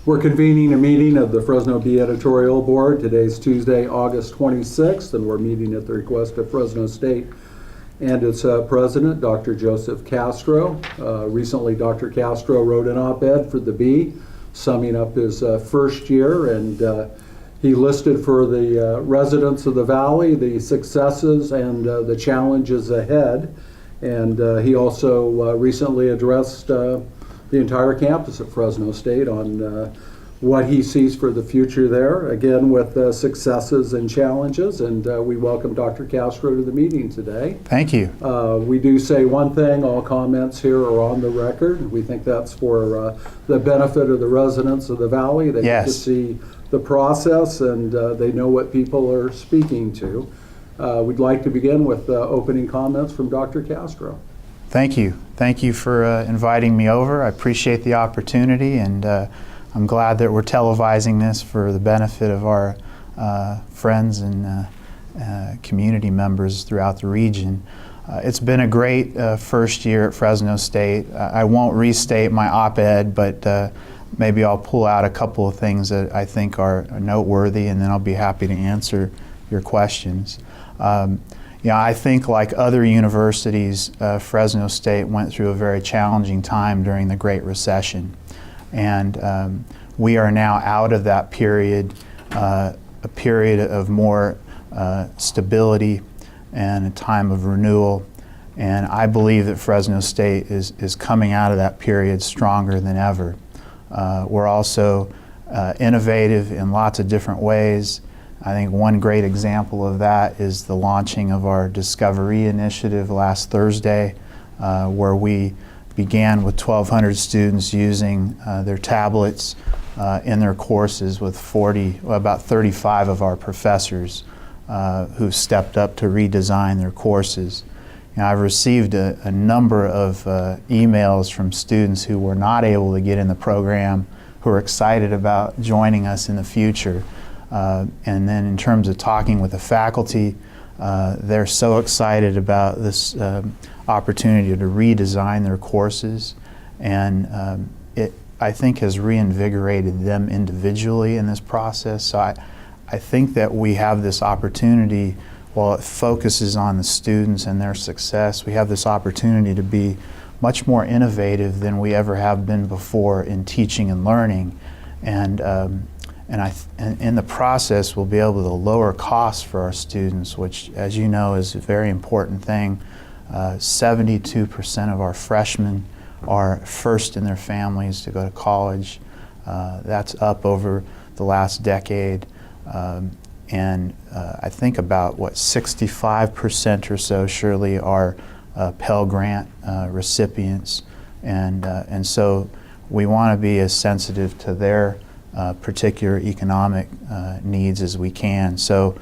We're convening a meeting of the Fresno Bee Editorial Board. Today's Tuesday, August 26th, and we're meeting at the request of Fresno State and its president, Dr. Joseph Castro. Recently, Dr. Castro wrote an op-ed for the Bee, summing up his first year, and he listed for the residents of the Valley the successes and the challenges ahead. And he also recently addressed the entire campus at Fresno State on what he sees for the future there, again with successes and challenges, and we welcome Dr. Castro to the meeting today. Thank you. We do say one thing, all comments here are on the record. We think that's for the benefit of the residents of the Valley. They get to see the process and they know what people are speaking to. We'd like to begin with opening comments from Dr. Castro. Thank you. Thank you for inviting me over. I appreciate the opportunity, and I'm glad that we're televising this for the benefit of our friends and community members throughout the region. It's been a great first year at Fresno State. I won't restate my op-ed, but maybe I'll pull out a couple of things that I think are noteworthy, and then I'll be happy to answer your questions. I think like other universities, Fresno State went through a very challenging time during the Great Recession. And we are now out of that period, a period of more stability and a time of renewal. And I believe that Fresno State is coming out of that period stronger than ever. We're also innovative in lots of different ways. I think one great example of that is the launching of our Discovery initiative last Thursday, where we began with 1,200 students using their tablets in their courses with about 35 of our professors who stepped up to redesign their courses. I've received a number of emails from students who were not able to get in the program, who are excited about joining us in the future. And then in terms of talking with the faculty, they're so excited about this opportunity to redesign their courses, and it, I think, has reinvigorated them individually in this process. So I think that we have this opportunity, while it focuses on the students and their success, we have this opportunity to be much more innovative than we ever have been before in teaching and learning. And in the process, we'll be able to lower costs for our students, which, as you know, is a very important thing. 72% of our freshmen are first in their families to go to college. That's up over the last decade. And I think about, 65% or so surely are Pell Grant recipients. And so we want to be as sensitive to their particular economic needs as we can. So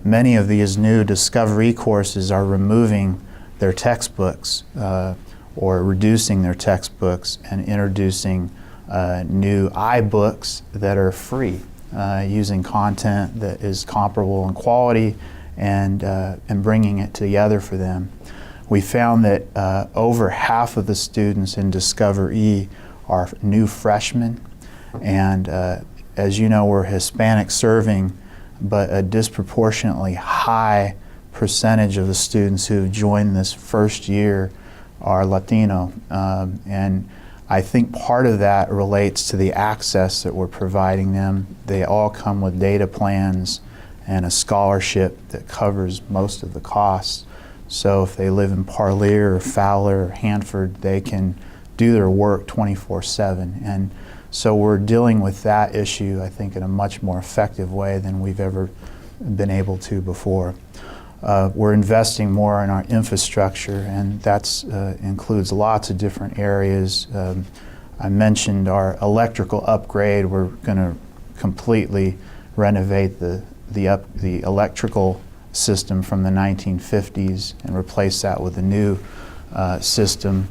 many of these new Discovery courses are removing their textbooks or reducing their textbooks and introducing new iBooks that are free, using content that is comparable in quality and bringing it together for them. We found that over half of the students in Discovery are new freshmen. And as you know, we're Hispanic serving, but a disproportionately high percentage of the students who have joined this first year are Latino. And I think part of that relates to the access that we're providing them. They all come with data plans and a scholarship that covers most of the costs. So if they live in Parlier or Fowler or Hanford, they can do their work 24/7. And so we're dealing with that issue, I think, in a much more effective way than we've ever been able to before. We're investing more in our infrastructure, and that includes lots of different areas. I mentioned our electrical upgrade. We're going to completely renovate the electrical system from the 1950s and replace that with a new system.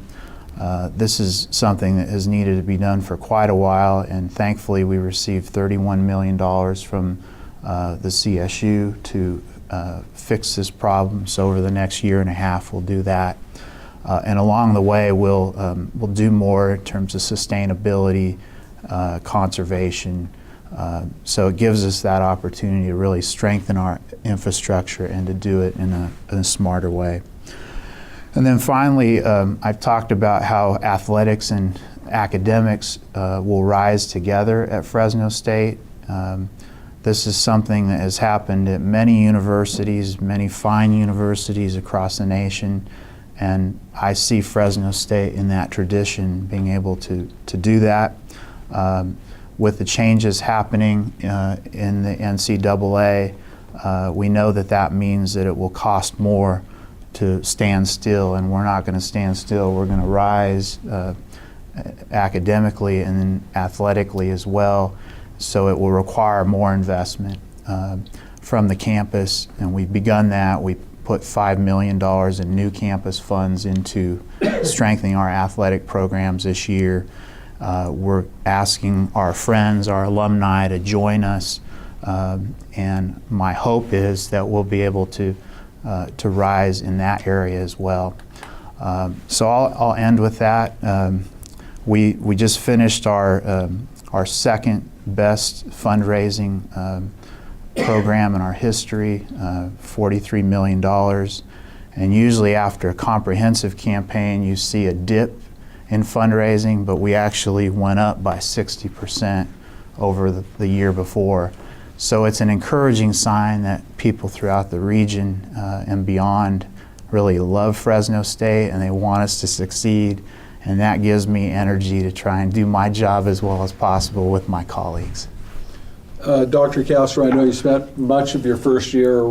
This is something that has needed to be done for quite a while, and thankfully we received $31 million from the CSU to fix this problem. So over the next year and a half we'll do that. And along the way we'll do more in terms of sustainability, conservation. So it gives us that opportunity to really strengthen our infrastructure and to do it in a smarter way. And then finally, I've talked about how athletics and academics will rise together at Fresno State. This is something that has happened at many universities, many fine universities across the nation, and I see Fresno State in that tradition being able to do that. With the changes happening in the NCAA, we know that that means that it will cost more to stand still, and we're not going to stand still. We're going to rise academically and then athletically as well. So it will require more investment from the campus, and we've begun that. We put $5 million in new campus funds into strengthening our athletic programs this year. We're asking our friends, our alumni, to join us, and my hope is that we'll be able to rise in that area as well. So I'll end with that. We just finished our second best fundraising program in our history, $43 million. And usually after a comprehensive campaign, you see a dip in fundraising, but we actually went up by 60% over the year before. So it's an encouraging sign that people throughout the region and beyond really love Fresno State and they want us to succeed. And that gives me energy to try and do my job as well as possible with my colleagues. Dr. Castro, I know you spent much of your first year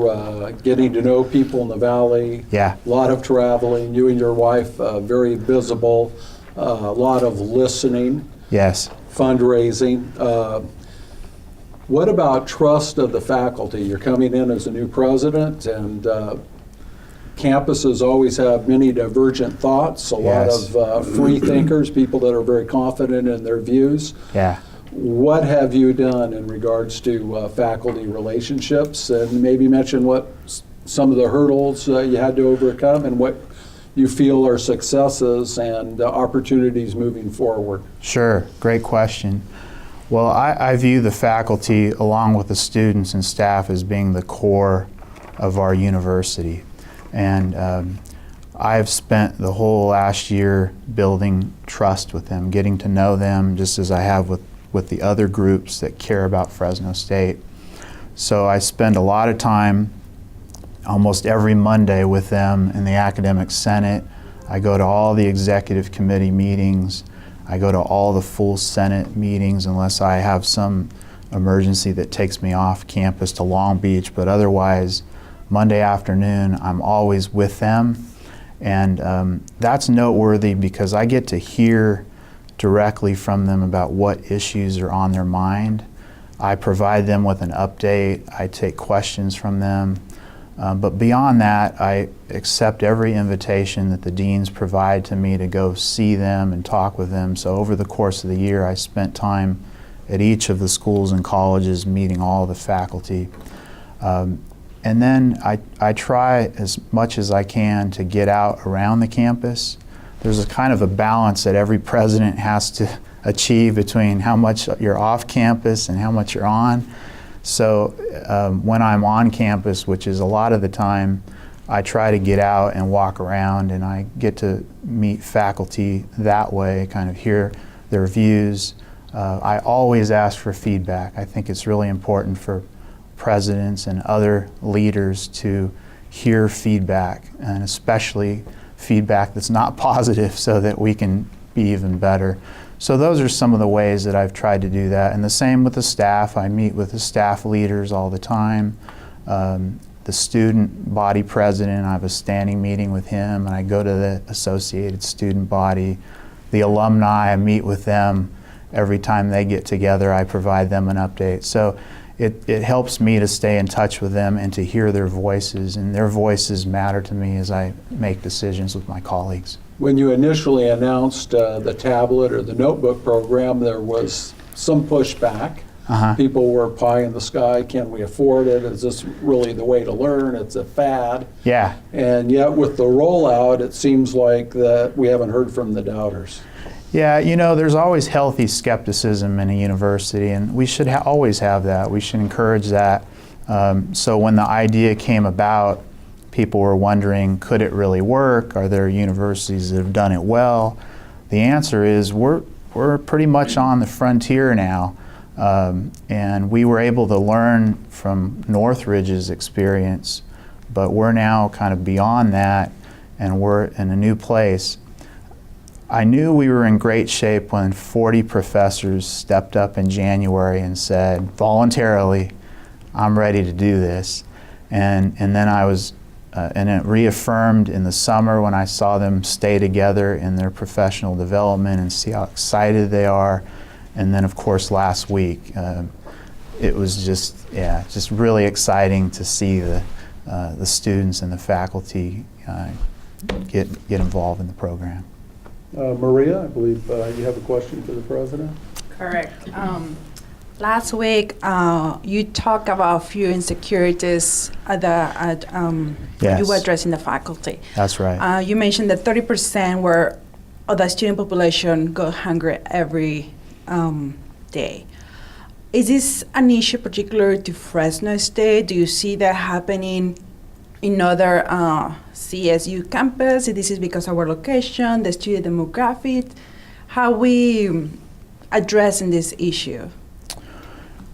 getting to know people in the Valley. Yeah. A lot of traveling. You and your wife, very visible. A lot of listening. Yes. Fundraising. What about trust of the faculty? You're coming in as a new president, and campuses always have many divergent thoughts, a Yes. lot of free thinkers, people that are very confident in their views. Yeah. What have you done in regards to faculty relationships, and maybe mention what some of the hurdles you had to overcome and what you feel are successes and opportunities moving forward? Sure, great question. Well, I view the faculty along with the students and staff as being the core of our university. And I've spent the whole last year building trust with them, getting to know them just as I have with the other groups that care about Fresno State. So I spend a lot of time almost every Monday with them in the Academic Senate. I go to all the executive committee meetings. I go to all the full Senate meetings unless I have some emergency that takes me off campus to Long Beach, but otherwise Monday afternoon I'm always with them. And that's noteworthy because I get to hear directly from them about what issues are on their mind. I provide them with an update. I take questions from them. But beyond that, I accept every invitation that the deans provide to me to go see them and talk with them. So over the course of the year, I spent time at each of the schools and colleges meeting all the faculty. And then I try as much as I can to get out around the campus. There's a kind of a balance that every president has to achieve between how much you're off campus and how much you're on. So when I'm on campus, which is a lot of the time, I try to get out and walk around, and I get to meet faculty that way, kind of hear their views. I always ask for feedback. I think it's really important for presidents and other leaders to hear feedback, and especially feedback that's not positive, so that we can be even better. So those are some of the ways that I've tried to do that. And the same with the staff. I meet with the staff leaders all the time. The student body president, I have a standing meeting with him, and I go to the associated student body. The alumni, I meet with them every time they get together. I provide them an update. So it helps me to stay in touch with them and to hear their voices, and their voices matter to me as I make decisions with my colleagues. When you initially announced the tablet or the notebook program, there was some pushback. People were pie in the sky. Can we afford it? Is this really the way to learn? It's a fad. Yeah. And yet with the rollout, it seems like that we haven't heard from the doubters. Yeah, you know, there's always healthy skepticism in a university, and we should always have that. We should encourage that. So when the idea came about, people were wondering, could it really work? Are there universities that have done it well? The answer is we're pretty much on the frontier now, and we were able to learn from Northridge's experience, but we're now kind of beyond that, and we're in a new place. I knew we were in great shape when 40 professors stepped up in January and said, voluntarily, I'm ready to do this. And then I was, and it reaffirmed in the summer when I saw them stay together in their professional development and see how excited they are. And then, of course, last week, it was just, yeah, just really exciting to see the students and the faculty get involved in the program. Maria, I believe you have a question for the president. Correct. Last week, you talked about a few insecurities Yes. you were addressing the faculty. That's right. You mentioned that 30% of the student population go hungry every day. Is this an issue particular to Fresno State? Do you see that happening in other CSU campus? This is because of our location, the student demographic. How we addressing this issue?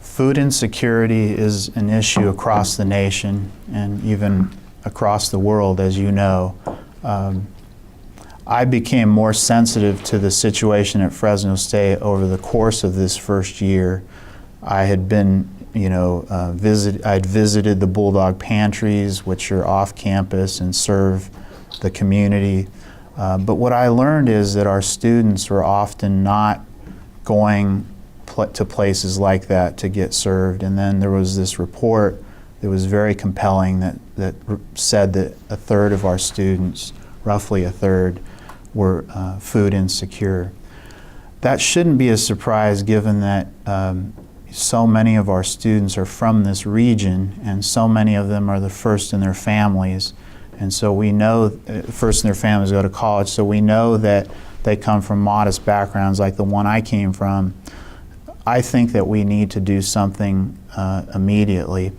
Food insecurity is an issue across the nation and even across the world, as you know. I became more sensitive to the situation at Fresno State over the course of this first year. I had been, I'd visited the Bulldog pantries, which are off campus and serve the community. But what I learned is that our students were often not going to places like that to get served. And then there was this report that was very compelling that said that a third of our students, roughly a third, were food insecure. That shouldn't be a surprise given that so many of our students are from this region, and so many of them are the first in their families. And so we know, first in their families go to college, so we know that they come from modest backgrounds like the one I came from. I think that we need to do something immediately,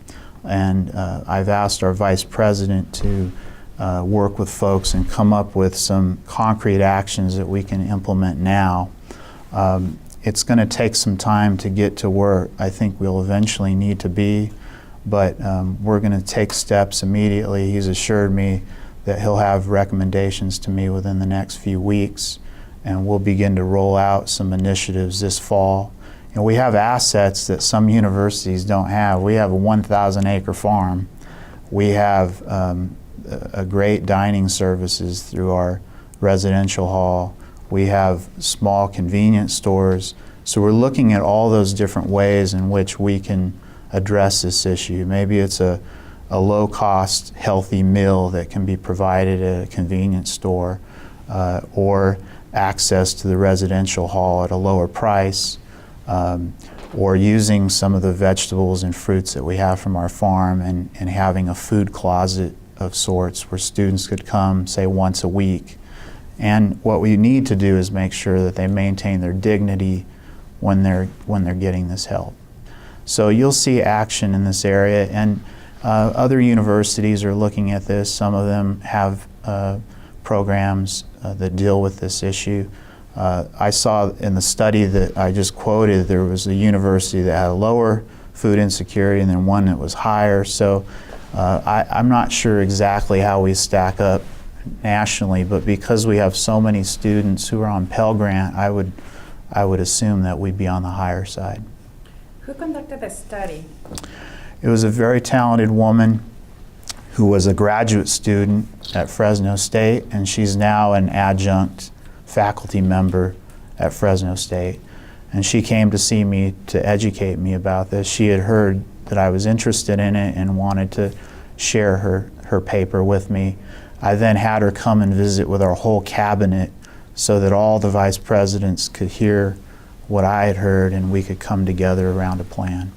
and I've asked our vice president to work with folks and come up with some concrete actions that we can implement now. It's going to take some time to get to where I think we'll eventually need to be, but we're going to take steps immediately. He's assured me that he'll have recommendations to me within the next few weeks, and we'll begin to roll out some initiatives this fall. And we have assets that some universities don't have. We have a 1,000-acre farm. We have a great dining services through our residential hall. We have small convenience stores. So we're looking at all those different ways in which we can address this issue. Maybe it's a low-cost, healthy meal that can be provided at a convenience store, or access to the residential hall at a lower price, or using some of the vegetables and fruits that we have from our farm and having a food closet of sorts where students could come, say, once a week. And what we need to do is make sure that they maintain their dignity when they're getting this help. So you'll see action in this area, and other universities are looking at this. Some of them have programs that deal with this issue. I saw in the study that I just quoted, there was a university that had a lower food insecurity and then one that was higher. So I'm not sure exactly how we stack up nationally, but because we have so many students who are on Pell Grant, I would assume that we'd be on the higher side. Who conducted the study? It was a very talented woman who was a graduate student at Fresno State, and she's now an adjunct faculty member at Fresno State. And she came to see me to educate me about this. She had heard that I was interested in it and wanted to share her paper with me. I then had her come and visit with our whole cabinet so that all the vice presidents could hear what I had heard and we could come together around a plan.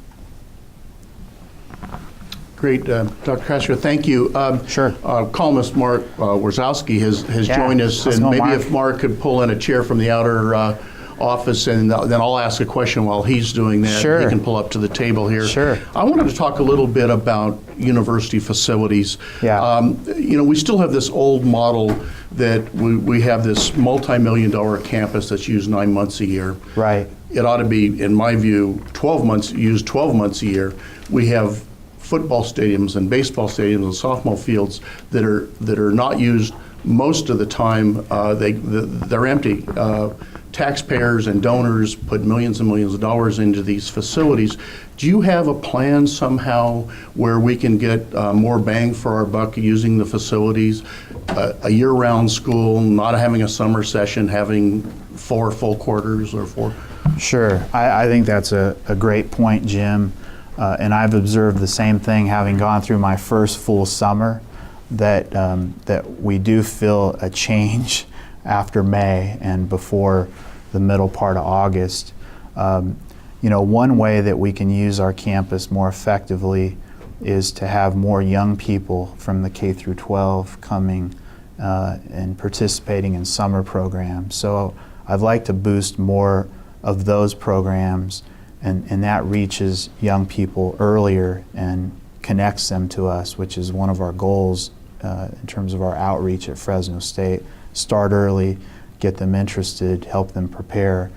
Great. Dr. Castro, thank you. Sure. Columnist Mark Warzowski has Yeah. joined us, How's it and going, maybe Mark? if Mark could pull in a chair from the outer office, and then I'll ask a question while he's doing that. Sure. He can pull up to the table here. Sure. I wanted to talk a little bit about university facilities. Yeah. We still have this old model that we have this multi-million-dollar campus that's used 9 months a year. Right. It ought to be, in my view, 12 months, used 12 months a year. We have football stadiums and baseball stadiums and softball fields that are not used most of the time. They're empty. Taxpayers and donors put millions and millions of dollars into these facilities. Do you have a plan somehow where we can get more bang for our buck using the facilities? A year-round school, not having a summer session, having 4 full quarters or 4? Sure. I think that's a great point, Jim. And I've observed the same thing having gone through my first full summer, that we do feel a change after May and before the middle part of August. One way that we can use our campus more effectively is to have more young people from the K through 12 coming and participating in summer programs. So I'd like to boost more of those programs, and that reaches young people earlier and connects them to us, which is one of our goals in terms of our outreach at Fresno State. Start early, get them interested, help them prepare.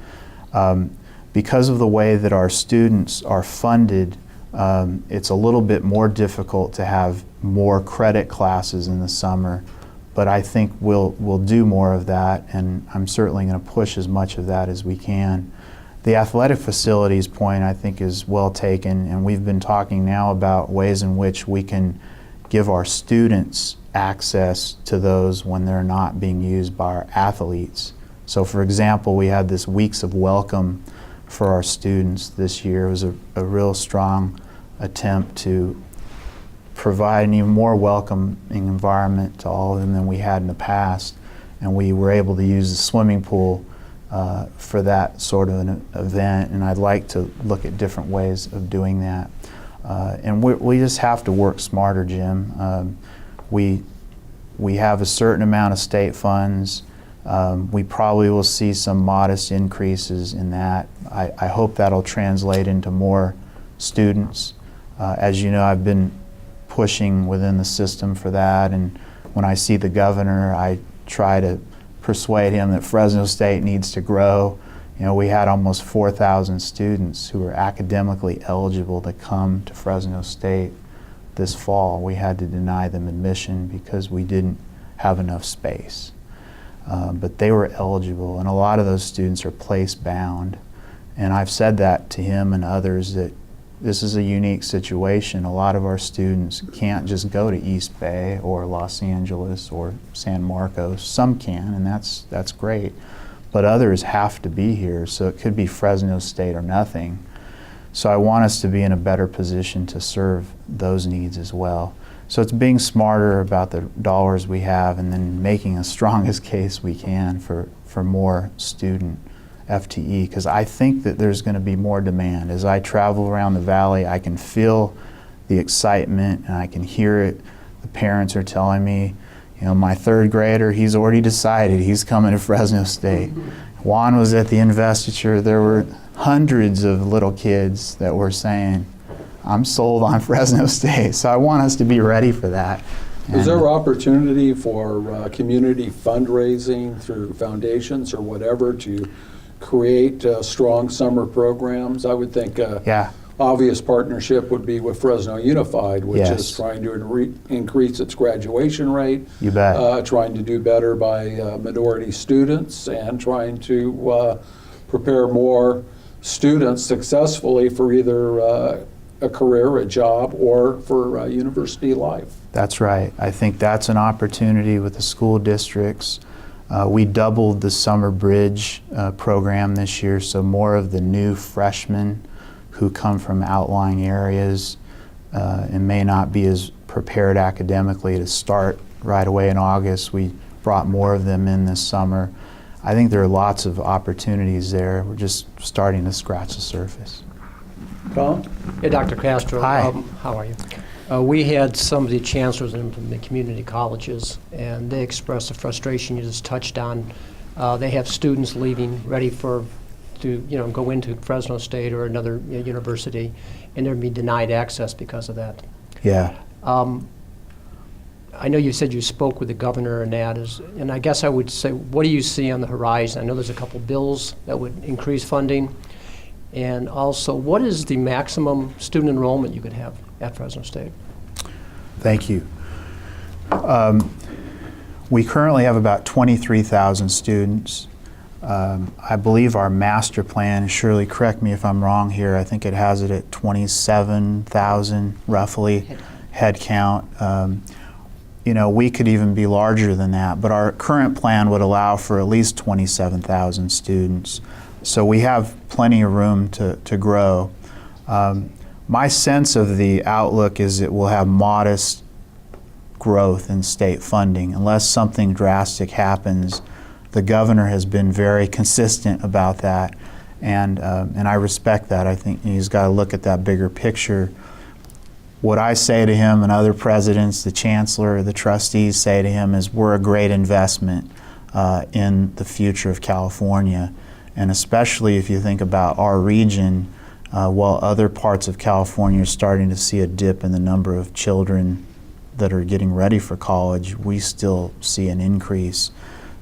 Because of the way that our students are funded, it's a little bit more difficult to have more credit classes in the summer, but I think we'll do more of that, and I'm certainly going to push as much of that as we can. The athletic facilities point, I think, is well taken, and we've been talking now about ways in which we can give our students access to those when they're not being used by our athletes. So, for example, we had this Weeks of Welcome for our students this year. It was a real strong attempt to provide an even more welcoming environment to all of them than we had in the past, and we were able to use the swimming pool for that sort of an event, and I'd like to look at different ways of doing that. And we just have to work smarter, Jim. We have a certain amount of state funds. We probably will see some modest increases in that. I hope that'll translate into more students. As you know, I've been pushing within the system for that, and when I see the governor, I try to persuade him that Fresno State needs to grow. We had almost 4,000 students who were academically eligible to come to Fresno State this fall. We had to deny them admission because we didn't have enough space. But they were eligible, and a lot of those students are place-bound. And I've said that to him and others, that this is a unique situation. A lot of our students can't just go to East Bay or Los Angeles or San Marcos. Some can, and that's great. But others have to be here, so it could be Fresno State or nothing. So I want us to be in a better position to serve those needs as well. So it's being smarter about the dollars we have and then making the strongest case we can for more student FTE, because I think that there's going to be more demand. As I travel around the valley, I can feel the excitement and I can hear it. The parents are telling me, my 3rd grader, he's already decided he's coming to Fresno State. Juan was at the investiture. There were hundreds of little kids that were saying, I'm sold on Fresno State. So I want us to be ready for that. Is there opportunity for community fundraising through foundations or whatever to create strong summer programs? I would think obvious partnership would be with Fresno Unified, which is trying to increase its graduation rate. You bet. Trying to do better by minority students and trying to prepare more students successfully for either a career, a job, or for university life. That's right. I think that's an opportunity with the school districts. We doubled the Summer Bridge program this year, so more of the new freshmen who come from outlying areas and may not be as prepared academically to start right away in August. We brought more of them in this summer. I think there are lots of opportunities there. We're just starting to scratch the surface. Tom? Hey, Dr. Castro. Hi. How are you? We had some of the chancellors in the community colleges, and they expressed the frustration you just touched on. They have students leaving ready to go into Fresno State or another university, and they're being denied access because of that. Yeah. I know you said you spoke with the governor and and I guess I would say, what do you see on the horizon? I know there's a couple bills that would increase funding, and also, what is the maximum student enrollment you could have at Fresno State? Thank you. We currently have about 23,000 students. I believe our master plan, Shirley, correct me if I'm wrong here, I think it has it at 27,000 roughly head count. We could even be larger than that, but our current plan would allow for at least 27,000 students. So we have plenty of room to grow. My sense of the outlook is it will have modest growth in state funding unless something drastic happens. The governor has been very consistent about that, and I respect that. I think he's got to look at that bigger picture. What I say to him and other presidents, the chancellor, the trustees say to him is we're a great investment in the future of California, and especially if you think about our region, while other parts of California are starting to see a dip in the number of children that are getting ready for college, we still see an increase.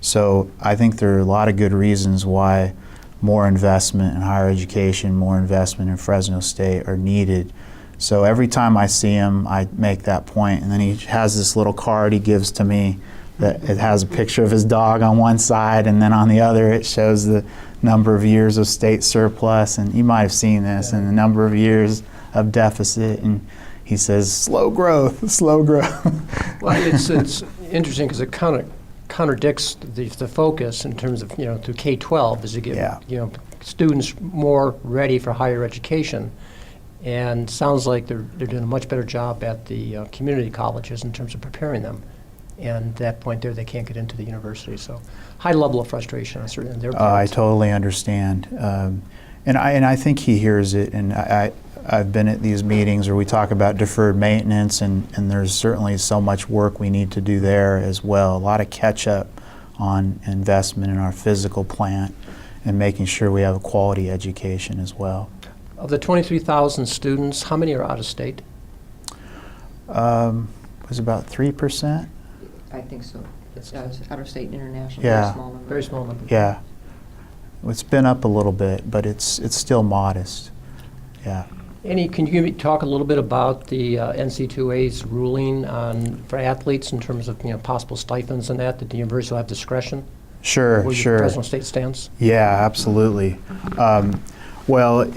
So I think there are a lot of good reasons why more investment in higher education, more investment in Fresno State are needed. So every time I see him, I make that point, and then he has this little card he gives to me that it has a picture of his dog on one side, and then on the other it shows the number of years of state surplus, and you might have seen this, and the number of years of deficit, and he says, slow growth, slow growth. Well, it's interesting because it kind of contradicts the focus in terms of, through K-12 is to get, students more ready for higher education. And sounds like they're doing a much better job at the community colleges in terms of preparing them. And at that point there, they can't get into the university. So high level of frustration on certain their I parts. totally understand. And I think he hears it. And I've been at these meetings where we talk about deferred maintenance, and there's certainly so much work we need to do there as well. A lot of catch up on investment in our physical plant and making sure we have a quality education as well. Of the 23,000 students, how many are out of state? It was about 3%. I think so. It's out of state and international. Yeah. Very small number. Very small number. Yeah. It's been up a little bit, but it's still modest. Yeah. Can you talk a little bit about the NC2A's ruling for athletes in terms of possible stipends and that the university will have discretion? Sure, where sure. Fresno State stands? Yeah, absolutely. Well,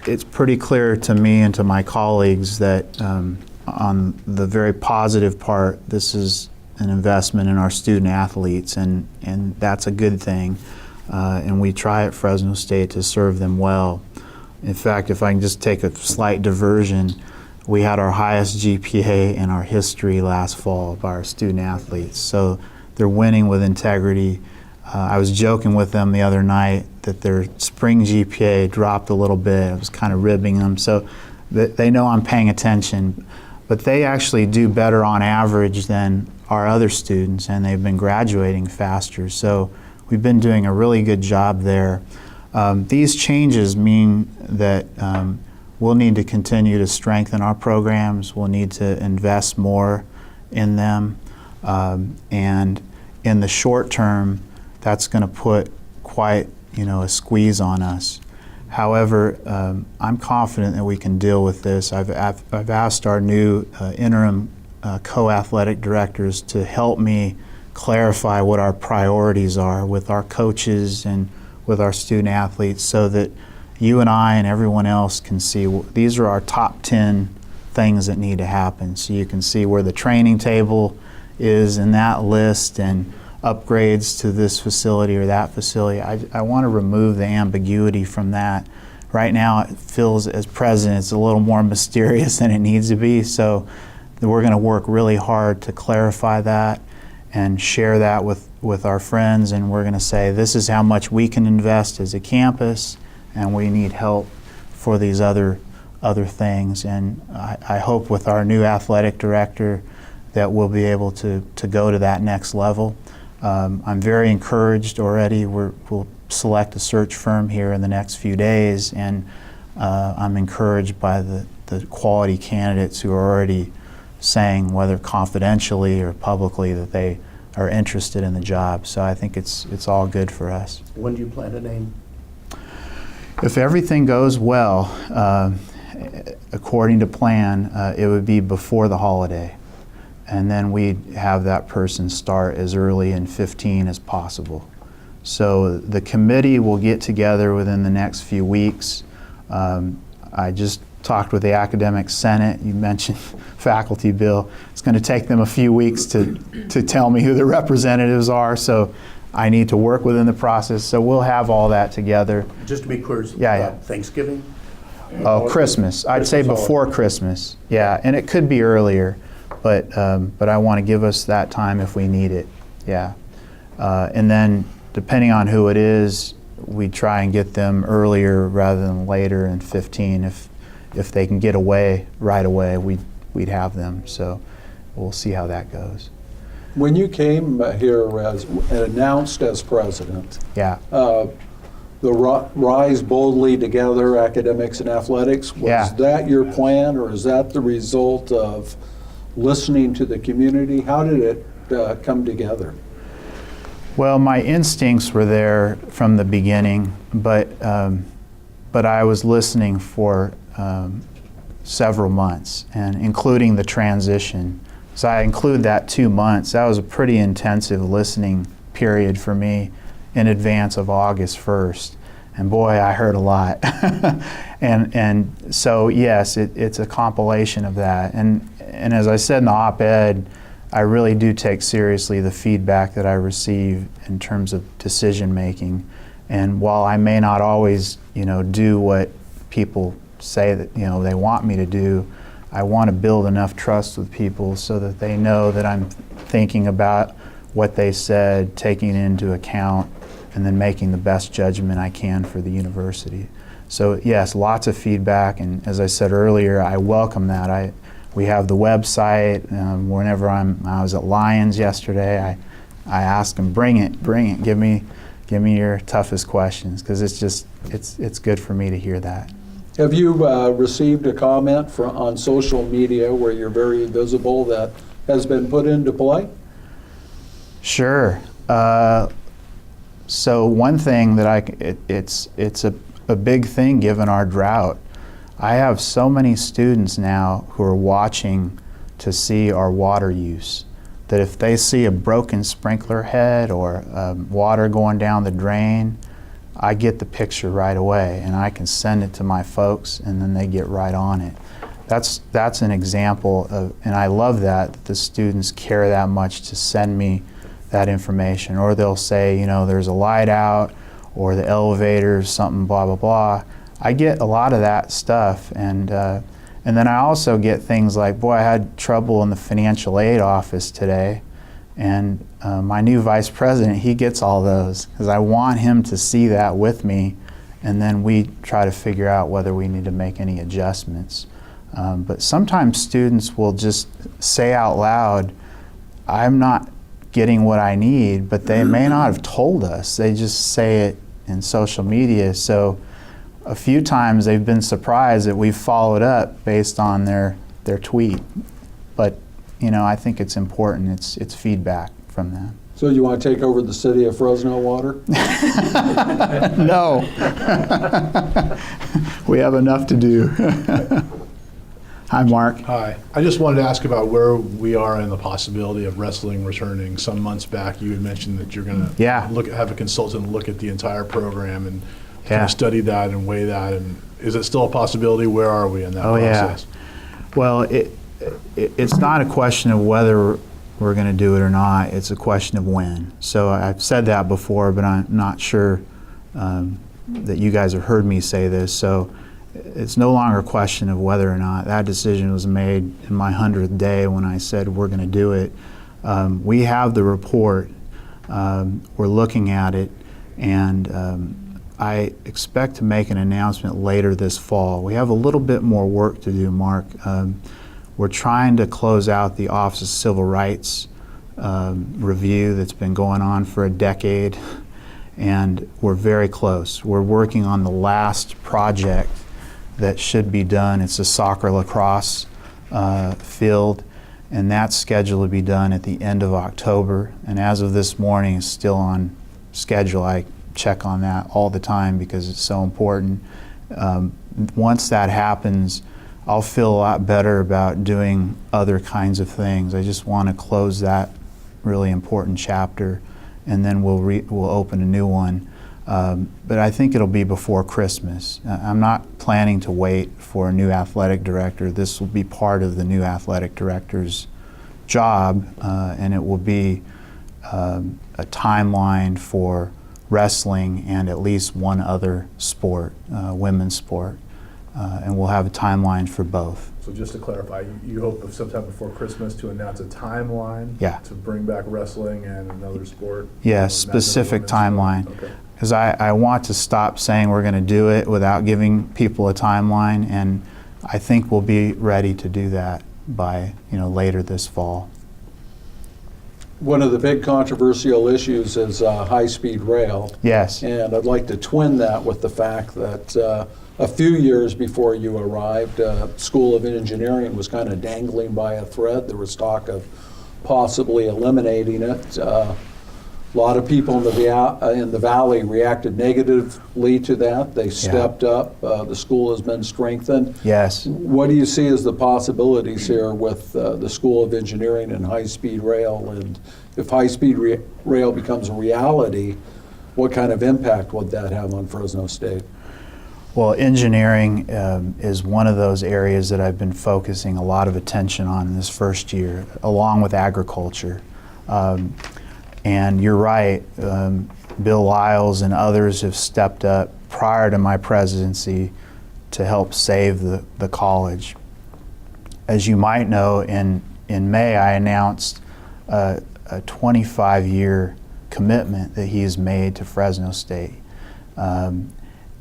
it's pretty clear to me and to my colleagues that on the very positive part, this is an investment in our student athletes, and that's a good thing. And we try at Fresno State to serve them well. In fact, if I can just take a slight diversion, we had our highest GPA in our history last fall by our student athletes. So they're winning with integrity. I was joking with them the other night that their spring GPA dropped a little bit. I was kind of ribbing them. So they know I'm paying attention. But they actually do better on average than our other students, and they've been graduating faster. So we've been doing a really good job there. These changes mean that we'll need to continue to strengthen our programs. We'll need to invest more in them. And in the short term, that's going to put quite a squeeze on us. However, I'm confident that we can deal with this. I've asked our new interim co-athletic directors to help me clarify what our priorities are with our coaches and with our student athletes, so that you and I and everyone else can see these are our top 10 things that need to happen. So you can see where the training table is in that list and upgrades to this facility or that facility. I want to remove the ambiguity from that. Right now it feels, as president, it's a little more mysterious than it needs to be. So we're going to work really hard to clarify that and share that with our friends, and we're going to say this is how much we can invest as a campus, and we need help for these other other things. And I hope with our new athletic director that we'll be able to go to that next level. I'm very encouraged already. We'll select a search firm here in the next few days, and I'm encouraged by the quality candidates who are already saying, whether confidentially or publicly, that they are interested in the job. So I think it's all good for us. When do you plan to name? If everything goes well, according to plan, it would be before the holiday. And then we'd have that person start as early in 15 as possible. So the committee will get together within the next few weeks. I just talked with the Academic Senate. You mentioned faculty bill. It's going to take them a few weeks to tell me who the representatives are, so I need to work within the process. So we'll have all that together. Just to be clear, Yeah. Thanksgiving? Oh, Christmas. I'd say Christmas before Christmas. Yeah, and it could be earlier, but I want to give us that time if we need it. Yeah, and then depending on who it is, we try and get them earlier rather than later in 15. If they can get away right away, we'd have them. So we'll see how that goes. When you came here as announced as president, Yeah. the Rise Boldly Together Academics and Athletics, was Yeah. that your plan, or is that the result of listening to the community? How did it come together? Well, my instincts were there from the beginning, but I was listening for several months, and including the transition. So I include that 2 months. That was a pretty intensive listening period for me in advance of August 1st. And boy, I heard a lot. and so yes, it's a compilation of that. And as I said in the op-ed, I really do take seriously the feedback that I receive in terms of decision making. And while I may not always, do what people say that, they want me to do, I want to build enough trust with people so that they know that I'm thinking about what they said, taking it into account, and then making the best judgment I can for the university. So yes, lots of feedback, and as I said earlier, I welcome that. We have the website. Whenever I was at Lions yesterday, I asked them, bring it, give me your toughest questions, because it's good for me to hear that. Have you received a comment on social media where you're very visible that has been put into play? Sure. So one thing that it's a big thing given our drought. I have so many students now who are watching to see our water use, that if they see a broken sprinkler head or water going down the drain, I get the picture right away and I can send it to my folks, and then they get right on it. That's an example of, and I love that the students care that much to send me that information. Or they'll say, there's a light out, or the elevator, something, blah, blah, blah. I get a lot of that stuff, and then I also get things like, boy, I had trouble in the financial aid office today, and my new vice president, he gets all those, because I want him to see that with me, and then we try to figure out whether we need to make any adjustments. But sometimes students will just say out loud, I'm not getting what I need, but they may not have told us. They just say it in social media. So a few times they've been surprised that we've followed up based on their tweet. But I think it's important. It's feedback from them. So you want to take over the city of Fresno water? No. We have enough to do. Hi, Mark. Hi. I just wanted to ask about where we are in the possibility of wrestling returning. Some months back, you had mentioned that you're going to have a consultant look at the entire program and kind of study that and weigh that. And is it still a possibility? Where are we in that process? Yeah. Well, it's not a question of whether we're going to do it or not. It's a question of when. So I've said that before, but I'm not sure that you guys have heard me say this. So it's no longer a question of whether or not. That decision was made in my 100th day when I said we're going to do it. We have the report. We're looking at it, and I expect to make an announcement later this fall. We have a little bit more work to do, Mark. We're trying to close out the Office of Civil Rights review that's been going on for a decade, and we're very close. We're working on the last project that should be done. It's a soccer lacrosse field, and that's scheduled to be done at the end of October. And as of this morning, it's still on schedule. I check on that all the time because it's so important. Once that happens, I'll feel a lot better about doing other kinds of things. I just want to close that really important chapter, and then we'll open a new one. But I think it'll be before Christmas. I'm not planning to wait for a new athletic director. This will be part of the new athletic director's job, and it will be a timeline for wrestling and at least one other sport, women's sport. And we'll have a timeline for both. So just to clarify, you hope of sometime before Christmas to announce a timeline to bring back wrestling and another sport? Yeah, specific timeline. Okay. Because I want to stop saying we're going to do it without giving people a timeline, and I think we'll be ready to do that by later this fall. One of the big controversial issues is high-speed rail. Yes. And I'd like to twin that with the fact that a few years before you arrived, School of Engineering was kind of dangling by a thread. There was talk of possibly eliminating it. A lot of people in the valley reacted negatively to that. They stepped up. The school has been strengthened. Yes. What do you see as the possibilities here with the School of Engineering and high-speed rail? And if high-speed rail becomes a reality, what kind of impact would that have on Fresno State? Well, engineering is one of those areas that I've been focusing a lot of attention on in this first year, along with agriculture. And you're right, Bill Lyles and others have stepped up prior to my presidency to help save the college. As you might know, in May I announced a 25-year commitment that he's made to Fresno State. And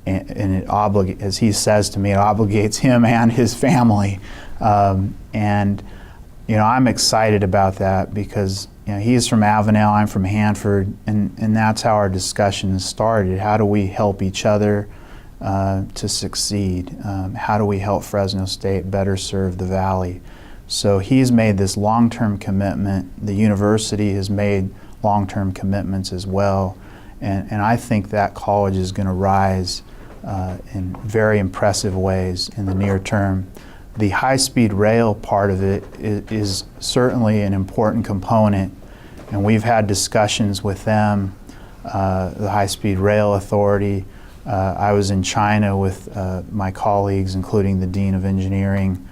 it as he says to me, it obligates him and his family. And I'm excited about that because he's from Avenel, I'm from Hanford, and that's how our discussion started. How do we help each other to succeed? How do we help Fresno State better serve the Valley? So he's made this long-term commitment. The university has made long-term commitments as well. And I think that college is going to rise in very impressive ways in the near term. The high-speed rail part of it is certainly an important component, and we've had discussions with them, the High-Speed Rail Authority. I was in China with my colleagues, including the Dean of Engineering,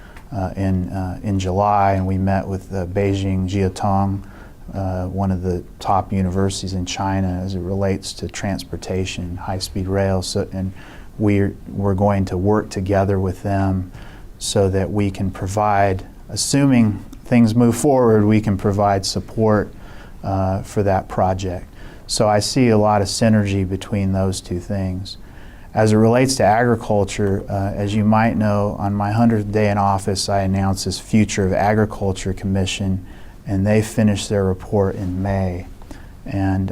in July, and we met with Beijing Jiatong, one of the top universities in China as it relates to transportation, high-speed rail. And we're going to work together with them so that we can provide, assuming things move forward, we can provide support for that project. So I see a lot of synergy between those two things. As it relates to agriculture, as you might know, on my 100th day in office, I announced this Future of Agriculture Commission, and they finished their report in May. And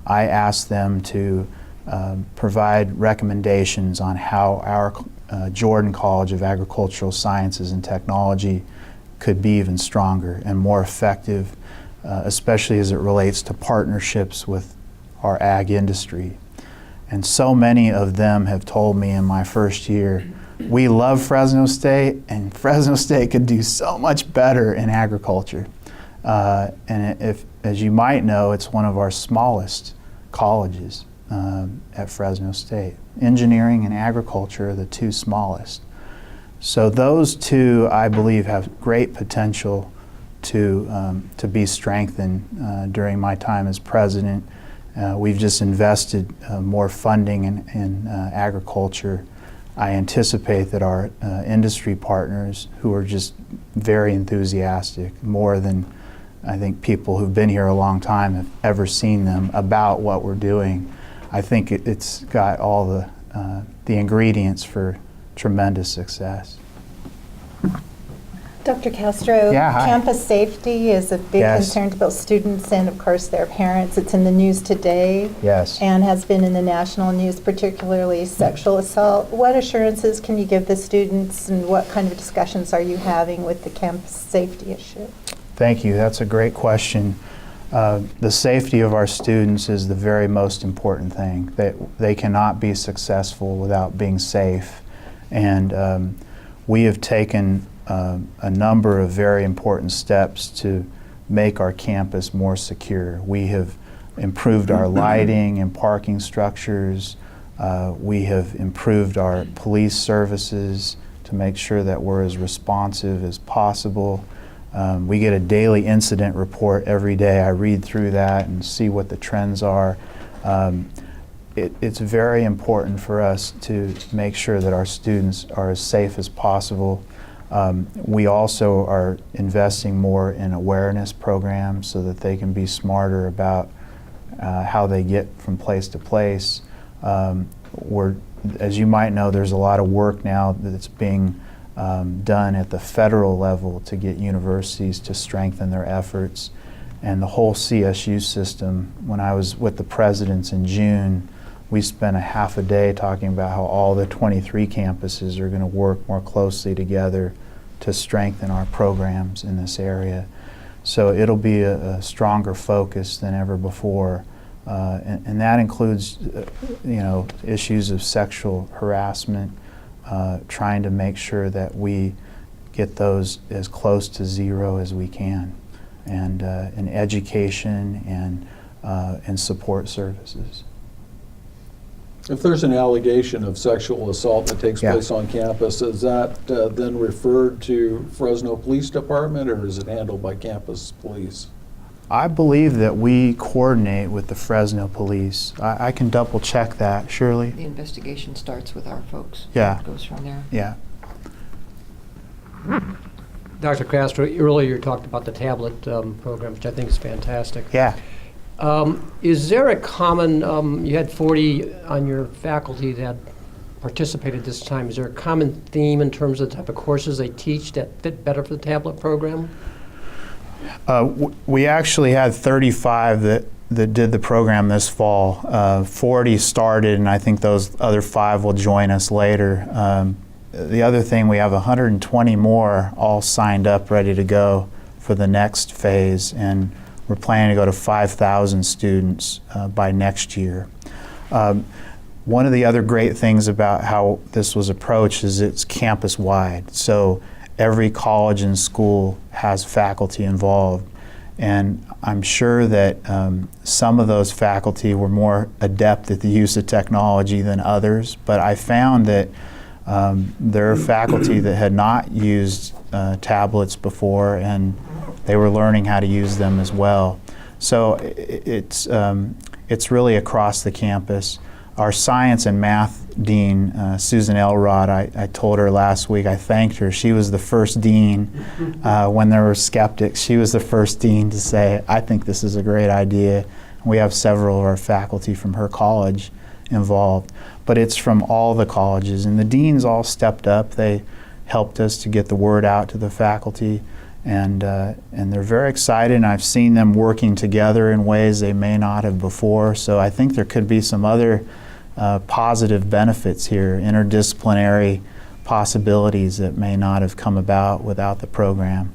I asked them to provide recommendations on how our Jordan College of Agricultural Sciences and Technology could be even stronger and more effective, especially as it relates to partnerships with our ag industry. And so many of them have told me in my first year, we love Fresno State, and Fresno State could do so much better in agriculture. And as you might know, it's one of our smallest colleges at Fresno State. Engineering and agriculture are the two smallest. So those two, I believe, have great potential to be strengthened during my time as president. We've just invested more funding in agriculture. I anticipate that our industry partners, who are just very enthusiastic, more than I think people who've been here a long time have ever seen them about what we're doing. I think it's got all the ingredients for tremendous success. Dr. Castro, Yeah, hi. campus safety is a big Yes. concern to both students and, of course, their parents. It's in the news today. Yes. And has been in the national news, particularly sexual assault. What assurances can you give the students, and what kind of discussions are you having with the campus safety issue? Thank you. That's a great question. The safety of our students is the very most important thing. They cannot be successful without being safe. And we have taken a number of very important steps to make our campus more secure. We have improved our lighting and parking structures. We have improved our police services to make sure that we're as responsive as possible. We get a daily incident report every day. I read through that and see what the trends are. It's very important for us to make sure that our students are as safe as possible. We also are investing more in awareness programs so that they can be smarter about how they get from place to place. As you might know, there's a lot of work now that's being done at the federal level to get universities to strengthen their efforts. And the whole CSU system, when I was with the presidents in June, we spent a half a day talking about how all the 23 campuses are going to work more closely together to strengthen our programs in this area. So it'll be a stronger focus than ever before. And that includes, issues of sexual harassment, trying to make sure that we get those as close to zero as we can, and education and support services. If there's an allegation of sexual assault that takes Yeah. place on campus, is that then referred to Fresno Police Department, or is it handled by campus police? I believe that we coordinate with the Fresno police. I can double check that, Shirley. The investigation starts with our folks. Yeah. It goes from there. Yeah. Dr. Castro, earlier you talked about the tablet program, which I think is fantastic. Yeah. Is there a common, you had 40 on your faculty that participated this time. Is there a common theme in terms of the type of courses they teach that fit better for the tablet program? We actually had 35 that did the program this fall. 40 started, and I think those other 5 will join us later. The other thing, we have 120 more all signed up, ready to go for the next phase, and we're planning to go to 5,000 students by next year. One of the other great things about how this was approached is it's campus-wide. So every college and school has faculty involved. And I'm sure that some of those faculty were more adept at the use of technology than others, but I found that there are faculty that had not used tablets before, and they were learning how to use them as well. So it's really across the campus. Our science and math dean, Susan Elrod, I told her last week, I thanked her. She was the first dean when there were skeptics. She was the first dean to say, I think this is a great idea. We have several of our faculty from her college involved. But it's from all the colleges, and the deans all stepped up. They helped us to get the word out to the faculty, and they're very excited, and I've seen them working together in ways they may not have before. So I think there could be some other positive benefits here, interdisciplinary possibilities that may not have come about without the program.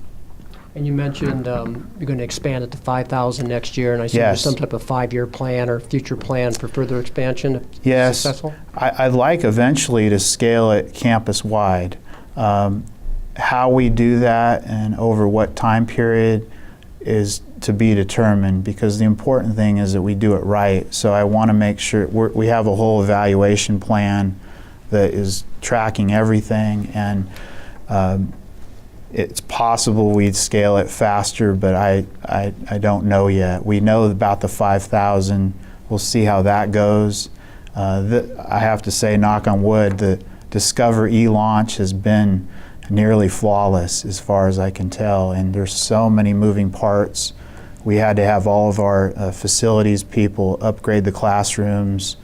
And you mentioned you're going to expand it to 5,000 next year, and I see Yes. there's some type of 5-year plan or future plan for further expansion if Yes, successful? I'd like eventually to scale it campus-wide. How we do that and over what time period is to be determined, because the important thing is that we do it right. So I want to make sure we have a whole evaluation plan that is tracking everything, and it's possible we'd scale it faster, but I don't know yet. We know about the 5,000. We'll see how that goes. I have to say, knock on wood, the Discover e-launch has been nearly flawless as far as I can tell, and there's so many moving parts. We had to have all of our facilities people upgrade the classrooms.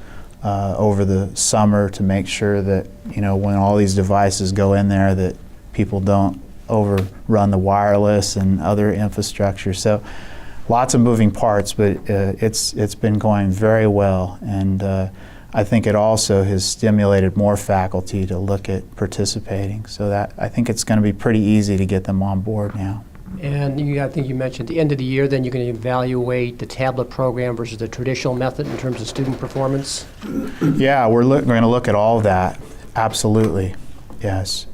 over the summer to make sure that, when all these devices go in there, that people don't overrun the wireless and other infrastructure. So lots of moving parts, but it's been going very well, and I think it also has stimulated more faculty to look at participating. So that I think it's going to be pretty easy to get them on board now. And I think you mentioned at the end of the year, then you're going to evaluate the tablet program versus the traditional method in terms of student performance? Yeah, we're going to look at all of that. Absolutely, yes.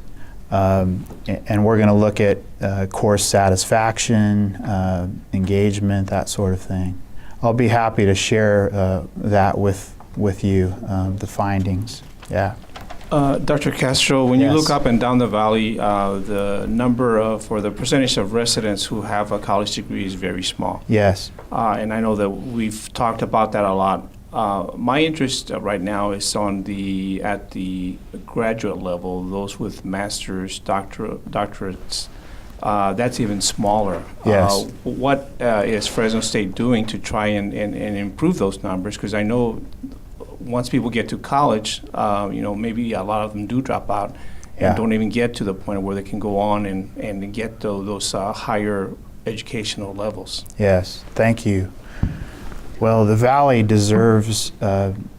And we're going to look at course satisfaction, engagement, that sort of thing. I'll be happy to share that with you, the findings. Yeah. Dr. Castro, when you Yes. look up and down the valley, the number of, or the percentage of residents who have a college degree is very small. Yes. And I know that we've talked about that a lot. My interest right now is at the graduate level, those with master's, doctorates. That's even smaller. Yes. What is Fresno State doing to try and improve those numbers? Because I know once people get to college, maybe a lot of them do drop out and Yeah. don't even get to the point where they can go on and get those higher educational levels. Yes. Thank you. Well, the Valley deserves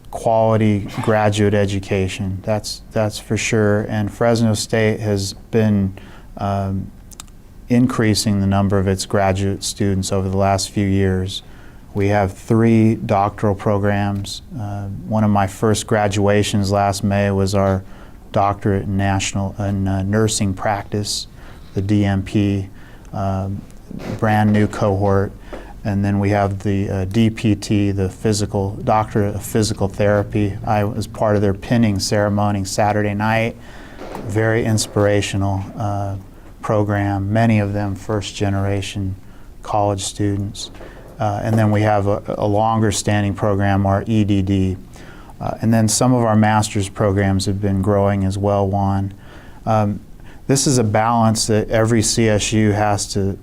quality graduate education. That's for sure. And Fresno State has been increasing the number of its graduate students over the last few years. We have 3 doctoral programs. One of my first graduations last May was our doctorate in nursing practice, the DNP, brand new cohort. And then we have the DPT, the doctorate of physical therapy. I was part of their pinning ceremony Saturday night. Very inspirational program. Many of them first-generation college students. And then we have a longer standing program, our EDD. And then some of our master's programs have been growing as well, Juan. This is a balance that every CSU has to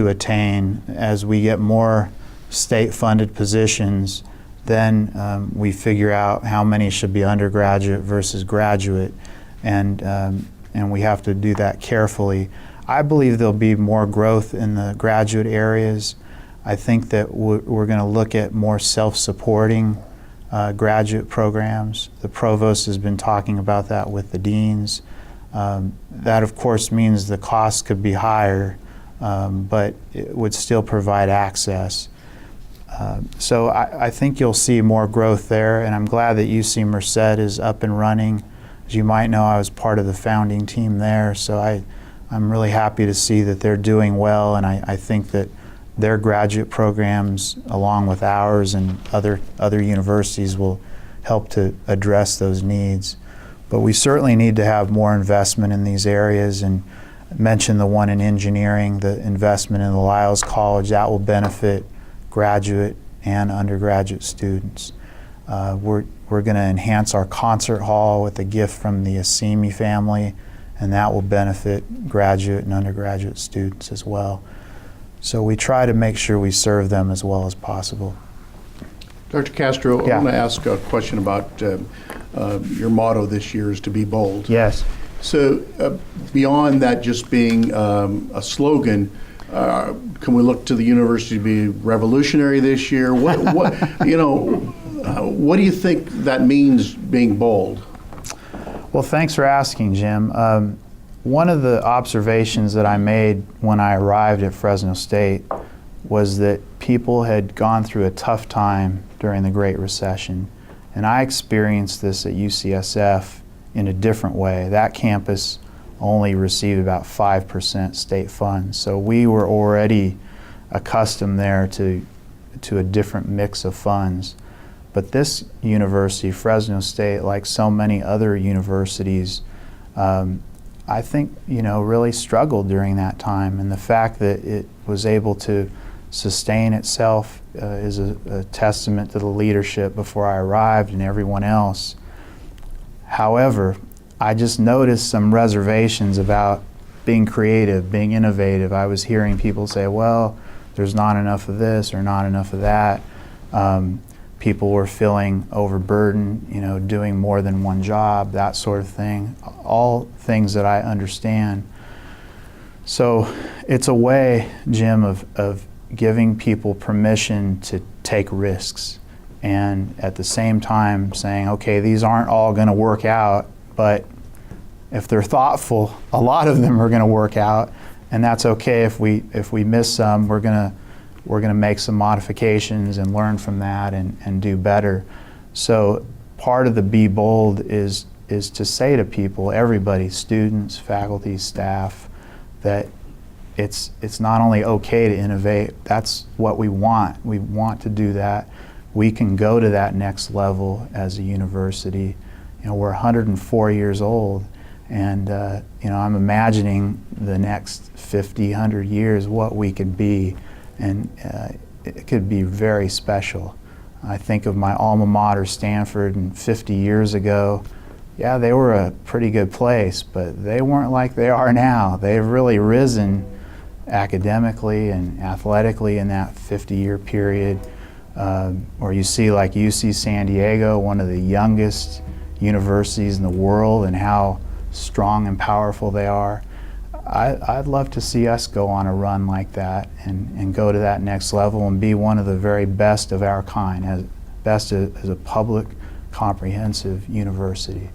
attain. As we get more state-funded positions, then we figure out how many should be undergraduate versus graduate, and we have to do that carefully. I believe there'll be more growth in the graduate areas. I think that we're going to look at more self-supporting graduate programs. The provost has been talking about that with the deans. That, of course, means the costs could be higher, but it would still provide access. So I think you'll see more growth there, and I'm glad that UC Merced is up and running. As you might know, I was part of the founding team there, so I'm really happy to see that they're doing well, and I think that their graduate programs, along with ours and other universities, will help to address those needs. But we certainly need to have more investment in these areas, and mention the one in engineering, the investment in the Lyles College. That will benefit graduate and undergraduate students. We're going to enhance our concert hall with a gift from the Assimi family, and that will benefit graduate and undergraduate students as well. So we try to make sure we serve them as well as possible. Dr. Castro, Yeah. I want to ask a question about your motto this year is to be bold. Yes. So beyond that just being a slogan, can we look to the university to be revolutionary this year? What do you think that means, being bold? Well, thanks for asking, Jim. One of the observations that I made when I arrived at Fresno State was that people had gone through a tough time during the Great Recession. And I experienced this at UCSF in a different way. That campus only received about 5% state funds. So we were already accustomed there to a different mix of funds. But this university, Fresno State, like so many other universities, I think, really struggled during that time. And the fact that it was able to sustain itself is a testament to the leadership before I arrived and everyone else. However, I just noticed some reservations about being creative, being innovative. I was hearing people say, well, there's not enough of this or not enough of that. people were feeling overburdened, you know, doing more than one job, that sort of thing. All things that I understand. So it's a way, Jim, of giving people permission to take risks, and at the same time saying, okay, these aren't all going to work out, but if they're thoughtful, a lot of them are going to work out, and that's okay. If we miss some, we're going to make some modifications and learn from that and do better. So part of the Be Bold is to say to people, everybody, students, faculty, staff, that it's not only okay to innovate, that's what we want. We want to do that. We can go to that next level as a university. You know, we're 104 years old, and you know, I'm imagining the next 50, 100 years what we could be, and it could be very special. I think of my alma mater, Stanford, and 50 years ago, yeah, they were a pretty good place, but they weren't like they are now. They've really risen academically and athletically in that 50-year period. Or you see like UC San Diego, one of the youngest universities in the world, and how strong and powerful they are. I'd love to see us go on a run like that and go to that next level and be one of the very best of our kind, as best as a public, comprehensive university.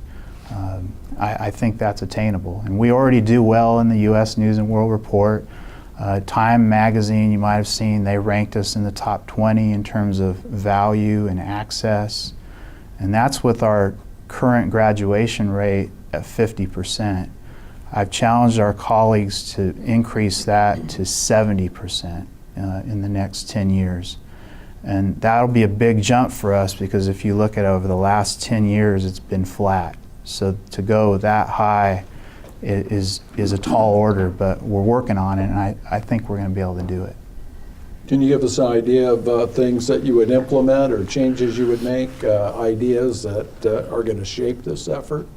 I think that's attainable, and we already do well in the U.S. News and World Report. Time magazine, you might have seen, they ranked us in the top 20 in terms of value and access, and that's with our current graduation rate at 50%. I've challenged our colleagues to increase that to 70% in the next 10 years. And that'll be a big jump for us, because if you look at over the last 10 years, it's been flat. So to go that high is a tall order, but we're working on it, and I think we're going to be able to do it. Can you give us an idea of things that you would implement or changes you would make, ideas that are going to shape this effort?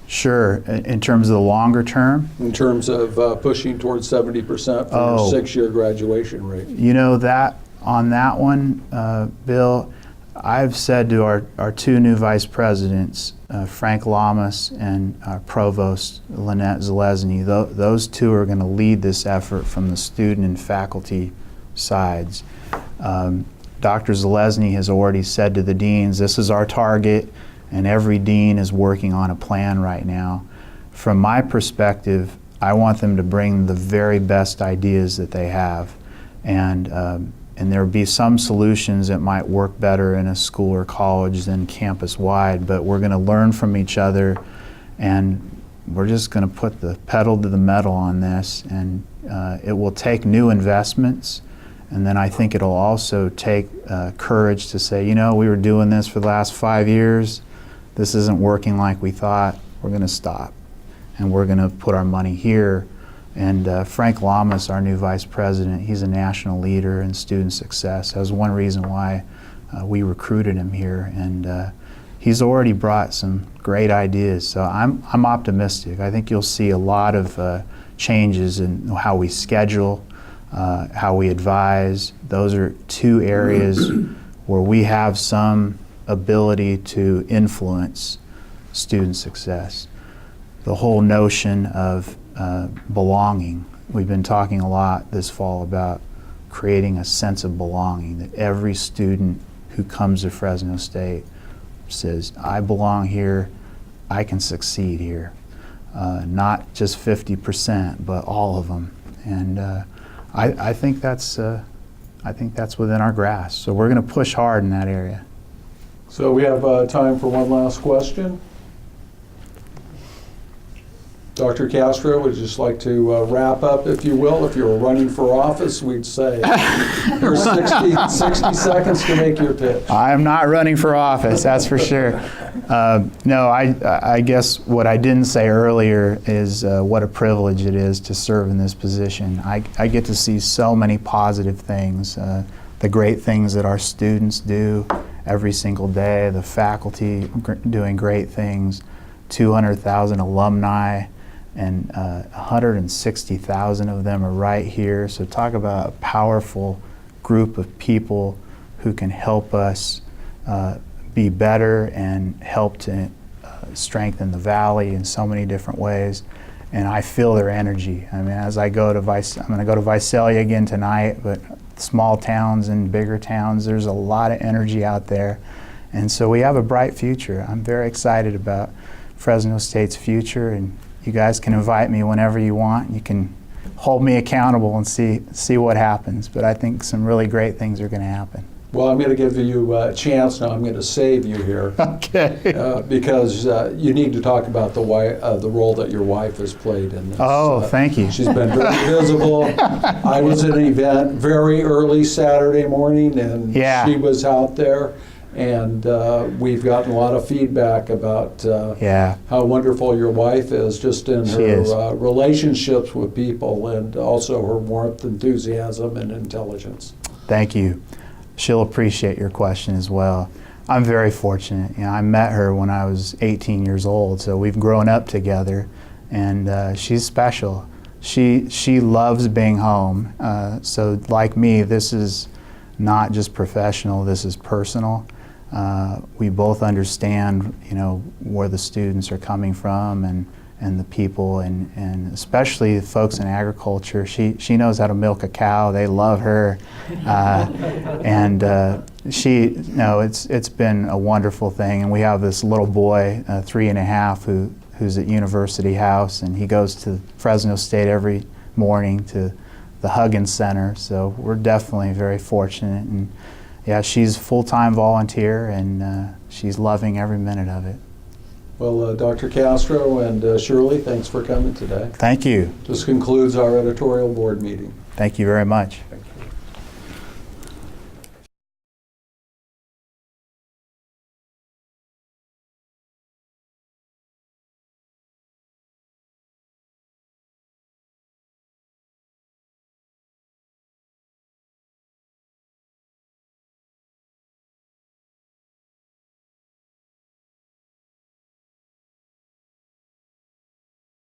Sure. In terms of the longer term? In terms of pushing towards 70% for your 6-year graduation rate. You know, that on that one, Bill, I've said to our two new vice presidents, Frank Lamas and our provost, Lynette Zalesny, those two are going to lead this effort from the student and faculty sides. Dr. Zalesny has already said to the deans, this is our target, and every dean is working on a plan right now. From my perspective, I want them to bring the very best ideas that they have, and there will be some solutions that might work better in a school or college than campus-wide, but we're going to learn from each other, and we're just going to put the pedal to the metal on this, and it will take new investments, and then I think it'll also take courage to say, you know, we were doing this for the last 5 years, this isn't working like we thought, we're going to stop, and we're going to put our money here. And Frank Lamas, our new vice president, he's a national leader in student success. That was one reason why we recruited him here, and he's already brought some great ideas. So I'm optimistic. I think you'll see a lot of changes in how we schedule, how we advise. Those are two areas where we have some ability to influence student success. The whole notion of belonging. We've been talking a lot this fall about creating a sense of belonging, that every student who comes to Fresno State says, I belong here, I can succeed here. Not just 50%, but all of them. And I think that's within our grasp. So we're going to push hard in that area. So we have time for one last question. Dr. Castro would just like to wrap up, if you will. If you were running for office, we'd say there's 60 seconds to make your pitch. I'm not running for office, that's for sure. No, I guess what I didn't say earlier is what a privilege it is to serve in this position. I get to see so many positive things, the great things that our students do every single day, the faculty doing great things, 200,000 alumni, and 160,000 of them are right here. So talk about a powerful group of people who can help us be better and help to strengthen the valley in so many different ways. And I feel their energy. I mean, as I go to I'm going to go to Visalia again tonight, but small towns and bigger towns, there's a lot of energy out there. And so we have a bright future. I'm very excited about Fresno State's future, and you guys can invite me whenever you want. You can hold me accountable and see what happens. But I think some really great things are going to happen. Well, I'm going to give you a chance now. I'm going to save you here. Okay. Because you need to talk about the role that your wife has played in this. Oh, thank you. She's been very visible. I was at an event very early Saturday morning, and Yeah. she was out there. And we've gotten a lot of feedback about how wonderful your wife is, just in her relationships with people, and also her warmth, enthusiasm, and intelligence. Thank you. She'll appreciate your question as well. I'm very fortunate. You know, I met her when I was 18 years old, so we've grown up together, and she's special. She loves being home. So like me, this is not just professional, this is personal. We both understand, you know, where the students are coming from and the people, and especially the folks in agriculture. She knows how to milk a cow. They love her, and it's been a wonderful thing. And we have this little boy, 3.5, who's at University House, and he goes to Fresno State every morning to the Huggins Center. So we're definitely very fortunate. And yeah, she's a full-time volunteer, and she's loving every minute of it. Well, Dr. Castro and Shirley, thanks for coming today. Thank you. This concludes our editorial board meeting. Thank you very much. Thank you.